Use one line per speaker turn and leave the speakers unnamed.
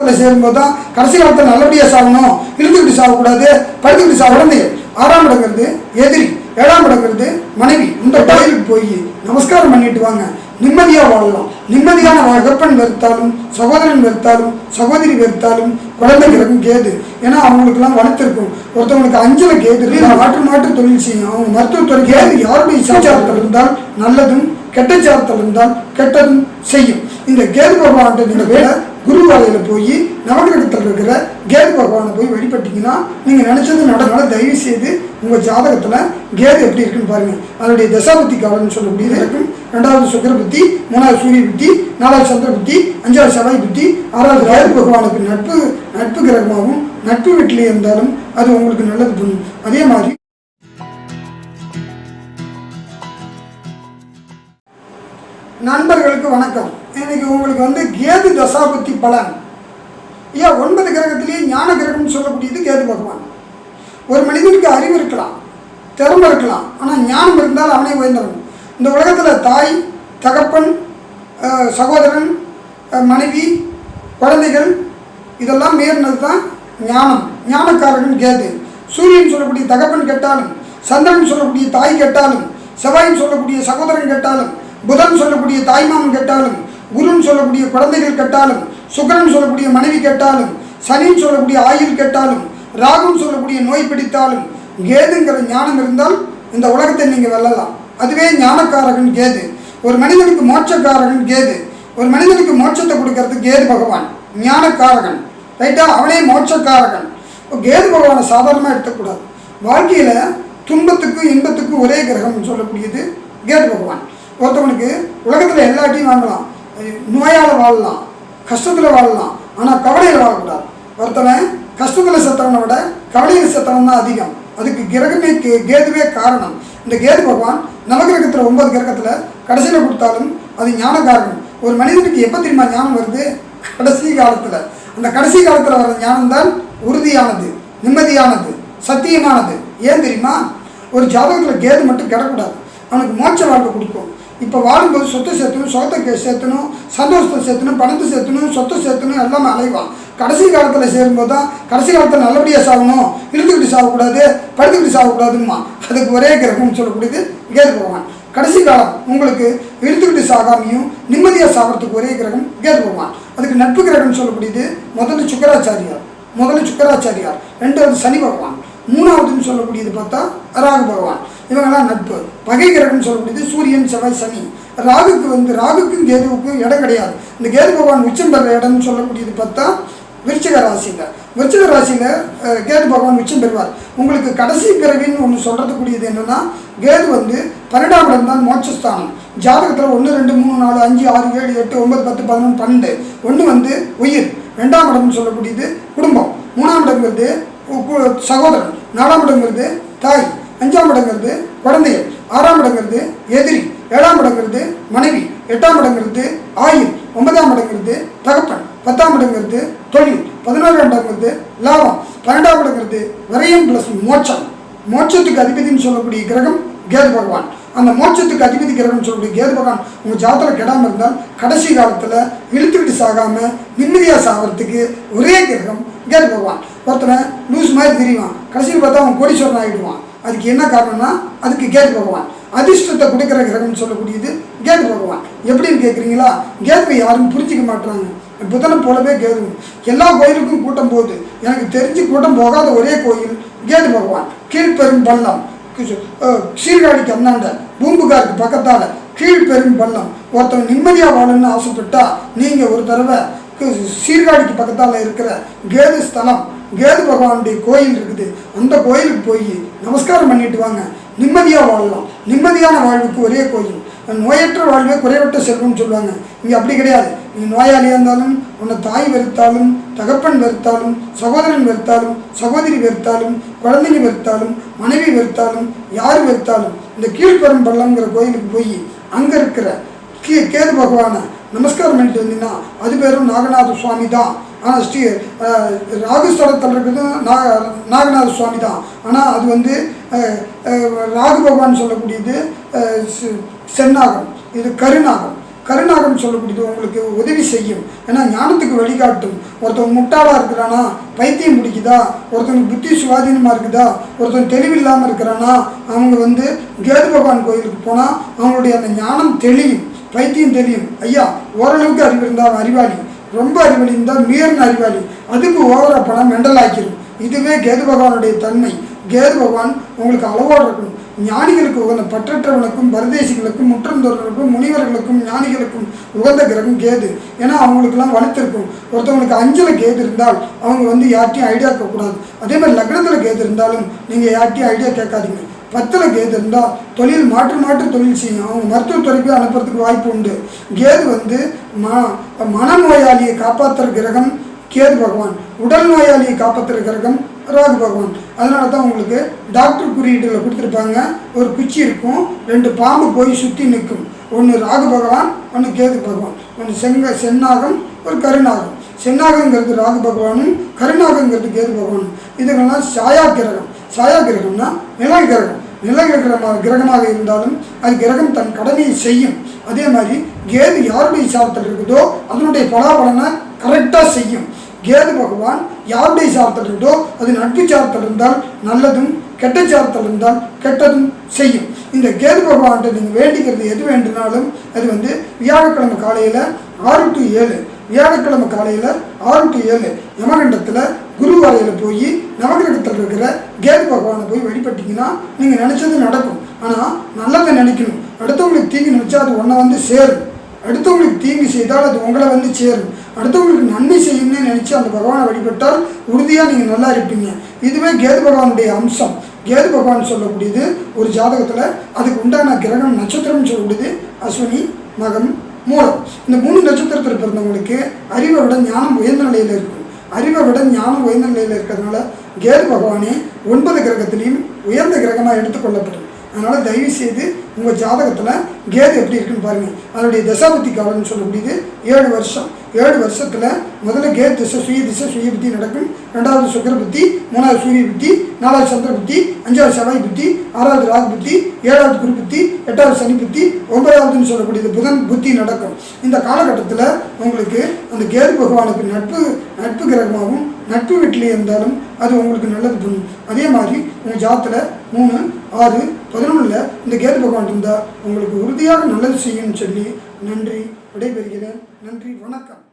சேரும்போது தான் கடைசி காலத்தில் நல்லபடியாக சாகணும், இழுத்துக்கிட்டு சாகக்கூடாது, படுத்துக்கிட்டு சாப்பிடணும். 6ஆம் இடங்கிறது எதிரி, 7ஆம் இடங்கிறது மனைவி. இந்த கோயிலுக்கு போய் நமஸ்காரம் பண்ணிட்டு வாங்க, நிம்மதியாக வாழலாம். நிம்மதியான தகப்பன் வெறுத்தாலும், சகோதரன் வெறுத்தாலும், சகோதரி வெறுத்தாலும் குழந்தை கிரகம் கேது. ஏன்னா அவங்களுக்குலாம் வளர்த்துருக்கும். ஒருத்தவங்களுக்கு 5ல் கேது மாற்று தொழில் செய்யும். அவங்க மருத்துவத்துறை கேது யாருடைய சாச்சாரத்தில் இருந்தால் நல்லதும், கெட்ட சாரத்தில் இருந்தால் கெட்டதும் செய்யும். இந்த கேது பகவான் வேலை குரு வலையில் போய் நவகிரகத்தில் இருக்கிற கேது பகவானை போய் வழிபட்டீங்கன்னா நீங்கள் நினச்சது நடனால தயவு செய்து உங்கள் ஜாதகத்தில் கேது எப்படி இருக்குன்னு பாருங்கள். அதனுடைய தசாபுத்தி காலம்னு சொல்லக்கூடியது இருக்கும். 2வது சுக்கிர புத்தி, 3வது சூரிய புத்தி, 4வது சந்திர புத்தி, 5வது செவ்வாய் புத்தி, 6வது கேது பகவானுக்கு நட்பு கிரகமாகவும் நட்பு வீட்டிலே இருந்தாலும் அது உங்களுக்கு நல்லது பண்ணும். அதே மாதிரி நண்பர்களுக்கு வணக்கம். இன்னைக்கு உங்களுக்கு கேது தசாபுத்தி பலன். 9 கிரகத்திலேயே ஞான கிரகம்னு சொல்லக்கூடியது கேது பகவான். ஒரு மனிதனுக்கு அறிவு இருக்கலாம், திறமை இருக்கலாம், ஆனால் ஞானம் இருந்தால் அவனே உயர்ந்தவன். இந்த உலகத்தில் தாய், தகப்பன், சகோதரன், மனைவி, குழந்தைகள் இதெல்லாம் மீறினது தான் ஞானம். ஞானக்காரகன் கேது. சூரியன் சொல்லக்கூடிய தகப்பன் கெட்டாலும், சந்திரன் சொல்லக்கூடிய தாய் கெட்டாலும், செவ்வாயின் சொல்லக்கூடிய சகோதரன் கெட்டாலும், புதன் சொல்லக்கூடிய தாய்மாமன் கெட்டாலும், குருன்னு சொல்லக்கூடிய குழந்தைகள் கெட்டாலும், சுக்கிரன் சொல்லக்கூடிய மனைவி கெட்டாலும், சனின்னு சொல்லக்கூடிய ஆயுள் கெட்டாலும், ராகுன்னு சொல்லக்கூடிய நோய் பிடித்தாலும் கேதுங்கிற ஞானம் இருந்தால் இந்த உலகத்தை நீங்கள் வெல்லலாம். அதுவே ஞானக்காரகன் கேது. ஒரு மனிதனுக்கு மோட்சக்காரகன் கேது. ஒரு மனிதனுக்கு மோட்சத்தை கொடுக்கறது கேது பகவான், ஞானக்காரகன். ரைட்டா? அவனே மோட்சக்காரகன். கேது பகவானை சாதாரணமாக எடுத்துக்கூடாது. வாழ்க்கையில் துன்பத்துக்கும் இன்பத்துக்கும் ஒரே கிரகம்னு சொல்லக்கூடியது கேது பகவான். ஒருத்தவனுக்கு உலகத்தில் எல்லாத்தையும் வாங்கலாம், நோயால் வாழலாம், கஷ்டத்தில் வாழலாம், ஆனால் கவலையில் வாழக்கூடாது. ஒருத்தவன் கஷ்டத்தில் செத்தவனை விட கவலையில் செத்தவன் தான் அதிகம். அதுக்கு கிரகமே கேதுவே காரணம். இந்த கேது பகவான் நவகிரகத்தில் 9 கிரகத்தில் கடைசியில் கொடுத்தாலும் அது ஞானக்காரன். ஒரு மனிதனுக்கு எப்போ தெரியுமா ஞானம் வருது? கடைசி காலத்தில். அந்த கடைசி காலத்தில் வர ஞானம் தான் உறுதியானது, நிம்மதியானது, சத்தியமானது. ஏன் தெரியுமா? ஒரு ஜாதகத்தில் கேது மட்டும் கிடக்கூடாது, அவனுக்கு மோட்ச வாழ்க்கை கொடுக்கும். இப்போ வாழும்போது சொத்தை சேர்த்தணும், சொத்தை சேர்த்தணும், சந்தோஷத்தை சேர்த்தணும், பணத்தை சேர்த்தணும், சொத்தை சேர்த்தணும், எல்லாமே அலைவான். கடைசி காலத்தில் சேரும்போது தான் கடைசி காலத்தில் நல்லபடியாக சாகணும், இழுத்துக்கிட்டு சாகக்கூடாது, படுத்துக்கிட்டு சாகக்கூடாதுமா. அதுக்கு ஒரே கிரகம்னு சொல்லக்கூடியது கேது பகவான். கடைசி காலம் உங்களுக்கு இழுத்துக்கிட்டு சாகாமையும் நிம்மதியாக சாகிறதுக்கு ஒரே கிரகம் கேது பகவான். அதுக்கு நட்பு கிரகம்னு சொல்லக்கூடியது முதல்ல சுக்கராச்சாரியார், 2வது சனி பகவான், 3வதுன்னு சொல்லக்கூடியது பார்த்தா ராகு பகவான். இவங்கெல்லாம் நட்பு. பகை கிரகம்னு சொல்லக்கூடியது சூரியன், செவ்வாய், சனி. ராகுக்கும் கேதுவுக்கும் இடம் கிடையாது. இந்த கேது பகவான் உச்சம் பெற இடம்னு சொல்லக்கூடியது பார்த்தா விருச்சிக ராசியில் கேது பகவான் உச்சம் பெறுவார். உங்களுக்கு கடைசி பிறவின்னு ஒன்று சொல்கிறதுக்கூடியது என்னென்னா, கேது 12ஆம் இடம் தான் மோட்சஸ்தானம். ஜாதகத்தில் 1, 2, 3, 4, 5, 6, 7, 8, 9, 10, 11, 12. 1 உயிர், 2ஆம் இடம்னு சொல்லக்கூடியது குடும்பம், 3ஆம் இடங்கிறது சகோதரன், 4ஆம் இடங்கிறது தாய், 5ஆம் இடங்கிறது குழந்தைகள், 6ஆம் இடங்கிறது எதிரி, 7ஆம் இடங்கிறது மனைவி, 8ஆம் இடங்கிறது ஆயுள், 9ஆம் இடங்கிறது தகப்பன், 10ஆம் இடங்கிறது தொழில், 11ஆம் இடங்கிறது லாபம், 12ஆம் இடங்கிறது விரயம் பிளஸ் மோட்சம். மோட்சத்துக்கு அதிபதினு சொல்லக்கூடிய கிரகம் கேது பகவான். அந்த மோட்சத்துக்கு அதிபதி கிரகம்னு சொல்லக்கூடிய கேது பகவான் உங்கள் ஜாதகம் கெடாமல் இருந்தால் கடைசி காலத்தில் இழுத்துக்கிட்டு சாகாமல் நிம்மதியாக சாகிறதுக்கு ஒரே கிரகம் கேது பகவான். ஒருத்தனை லூஸ் மாதிரி தெரியுவான், கடைசியில் பார்த்தா அவன் கோடீஸ்வரன் ஆகிடுவான். அதுக்கு என்ன காரணம்னா அதுக்கு கேது பகவான். அதிர்ஷ்டத்தை கொடுக்குற கிரகம்னு சொல்லக்கூடியது கேது பகவான். எப்படின்னு கேட்குறீங்களா? கேதுவை யாரும் புரிஞ்சிக்க மாட்டாங்க. புதனை போலவே கேது. எல்லா கோயிலுக்கும் கூட்டம் போகுது, எனக்கு தெரிஞ்சு கூட்டம் போகாத ஒரே கோயில் கேது பகவான். கீழ்பெரும் பள்ளம், சீர்காழிக்கு அண்ணாண்ட பூம்புகாருக்கு பக்கத்தால் கீழ்பெரும் பள்ளம். ஒருத்தவங்க நிம்மதியாக வாழணும்னு ஆசைப்பட்டா நீங்கள் ஒரு தடவை சீர்காழிக்கு பக்கத்தால் இருக்கிற கேது ஸ்தலம், கேது பகவானுடைய கோயில் இருக்குது, அந்த கோயிலுக்கு போய் நமஸ்காரம் பண்ணிட்டு வாங்க. நிம்மதியாக வாழலாம். நிம்மதியான வாழ்வுக்கு ஒரே கோயில். நோயற்ற வாழ்வே குறைவற்ற செல்வம்னு சொல்லுவாங்க. இங்கே அப்படி கிடையாது. நீ நோயாளியாக இருந்தாலும், உன்னை தாய் வெறுத்தாலும், தகப்பன் வெறுத்தாலும், சகோதரன் வெறுத்தாலும், சகோதரி வெறுத்தாலும், குழந்தைங்க வெறுத்தாலும், மனைவி வெறுத்தாலும், யார் வெறுத்தாலும் இந்த கீழ்பெரும் பள்ளம்ங்கிற கோயிலுக்கு போய் அங்கே இருக்கிற கேது பகவானை நமஸ்காரம் பண்ணிட்டு வந்தீங்கன்னா அது பேரும் நாகநாத சுவாமி தான். ஆனால் ராகுஸ்தலத்தில் இருக்கிறது நாகநாத சுவாமி தான். ஆனால் அது ராகு பகவான் சொல்லக்கூடியது செந்நாகம், இது கருநாகம். கருநாகம் சொல்லக்கூடியது உங்களுக்கு உதவி செய்யும். ஏன்னா ஞானத்துக்கு வழிகாட்டும். ஒருத்தவங்க முட்டாளாக இருக்கிறானா, பைத்தியம் பிடிக்குதா, ஒருத்தவங்க புத்தி சுவாதீனமாக இருக்குதா, ஒருத்தவங்க தெளிவில்லாமல் இருக்கிறானா, அவங்க வந்து கேது பகவான் கோயிலுக்கு போனால் அவங்களுடைய அந்த ஞானம் தெளியும், பைத்தியம் தெரியும். ஐயா ஓரளவுக்கு அறிவு இருந்தால் அறிவாளி, ரொம்ப அறிவாளி இருந்தால் மீறின அறிவாளி, அதுக்கு ஓவராக போனால் மெண்டல் ஆக்கிடும். இதுவே கேது பகவானுடைய தன்மை. கேது பகவான் உங்களுக்கு அளவோடு இருக்கணும். ஞானிகளுக்கு உகந்த பற்றற்றவனுக்கும் பரதேசிகளுக்கும் முற்றந்தோர்களுக்கும் முனிவர்களுக்கும் ஞானிகளுக்கும் உகந்த கிரகம் கேது. ஏன்னா அவங்களுக்கெல்லாம் வலுத்திருக்கும். ஒருத்தவங்களுக்கு 5ல் கேது இருந்தால் அவங்க வந்து யார்ட்டையும் ஐடியா கேட்கக்கூடாது. அதே மாதிரி லக்னத்தில் கேது இருந்தாலும் நீங்கள் யார்ட்டையும் ஐடியா கேட்காதீங்க. 10ல் கேது இருந்தால் தொழில் மாற்று தொழில் செய்யும். அவங்க மருத்துவத்துறைக்கு அனுப்புறதுக்கு வாய்ப்பு உண்டு. கேது வந்து மனநோயாளியை காப்பாற்றுற கிரகம் கேது பகவான், உடல் நோயாளியை காப்பாற்றுற கிரகம் ராகு பகவான். அதனால தான் உங்களுக்கு டாக்டர் குறியீட்டில் கொடுத்துருப்பாங்க. ஒரு குச்சி இருக்கும், 2 பாம்பு போய் சுற்றி நிற்கும். ஒன்று ராகு பகவான், ஒன்று கேது பகவான். ஒன்று சென்னாகம், ஒரு கருநாகம். சென்னாகங்கிறது ராகு பகவானும், கருநாகங்கிறது கேது பகவானும். இதுக்கெல்லாம் சாயா கிரகம். சாயா கிரகம்னா நிலை கிரகம். நிலை கிரகமாக இருந்தாலும் அது கிரகம் தன் கடமையை செய்யும். அதே மாதிரி கேது யாருடைய சாரத்தில் இருக்குதோ அதனுடைய பலாபலனை கரெக்டாக செய்யும். கேது பகவான் யாருடைய சாரத்தில் இருக்குதோ அது நட்பு சாரத்தில் இருந்தால் நல்லதும், கெட்ட சாரத்தில் இருந்தால் கெட்டதும் செய்யும். இந்த கேது பகவான்கிட்ட நீங்கள் வேண்டிக்கிறது எது வேண்டுனாலும் அது வந்து வியாழக்கிழமை காலையில் 6 to 7, வியாழக்கிழமை காலையில் 6 to 7 யமகண்டத்தில் குரு வரையில் போய் நவகிரகத்தில் இருக்கிற கேது பகவானை போய் வழிபட்டிங்கன்னா நீங்கள் நினச்சது நடக்கும். ஆனால் நல்லதை நினைக்கணும். அடுத்தவங்களுக்கு தீங்கு நினச்சா அது ஒன்றை வந்து சேரும். அடுத்தவங்களுக்கு தீங்கு செய்தால் அது உங்களை வந்து சேரும். அடுத்தவங்களுக்கு நன்மை செய்யணும்னு நினச்சி அந்த பகவானை வழிபட்டால் உறுதியாக நீங்கள் நல்லா இருப்பீங்க. இதுவே கேது பகவானுடைய அம்சம். கேது பகவான் சொல்லக்கூடியது ஒரு ஜாதகத்தில் அதுக்கு உண்டான கிரகம் நட்சத்திரம்னு சொல்லக்கூடியது அஸ்வினி, மகம், மூலம். இந்த 3 நட்சத்திரத்தில் பிறந்தவங்களுக்கு அறிவை விட ஞானம் உயர்ந்த நிலையில் இருக்கும். அறிவை விட ஞானம் உயர்ந்த நிலையில் இருக்கிறதுனால கேது பகவானே 9 கிரகத்திலையும் உயர்ந்த கிரகமாக எடுத்துக்கொள்ளப்படும். அதனால் தயவு செய்து உங்கள் ஜாதகத்தில் கேது எப்படி இருக்குன்னு பாருங்கள். அதனுடைய தசாபத்தி காலம்னு சொல்லக்கூடியது 7 வருஷம். 7 வருஷத்தில் முதல்ல கேது திசை சுய புத்தி நடக்கும். 2வது சுக்கிர புத்தி, 3வது சூரிய புத்தி, 4வது சந்திர புத்தி, 5வது செவ்வாய் புத்தி, 6வது ராகு புத்தி, 7வது குரு புத்தி, 8வது சனி புத்தி, 9வதுன்னு சொல்லக்கூடியது புதன் புத்தி நடக்கும். இந்த காலகட்டத்தில் உங்களுக்கு அந்த கேது பகவானுக்கு நட்பு கிரகமாகவும் நட்பு வீட்டிலே இருந்தாலும் அது உங்களுக்கு நல்லது பண்ணும். அதே மாதிரி உங்கள் ஜாதத்தில் 3, 6, 11 இந்த கேது பகவான் இருந்தால் உங்களுக்கு உறுதியாக நல்லது செய்யும்னு சொல்லி நன்றி, விடைபெறுகிறேன். நன்றி, வணக்கம்.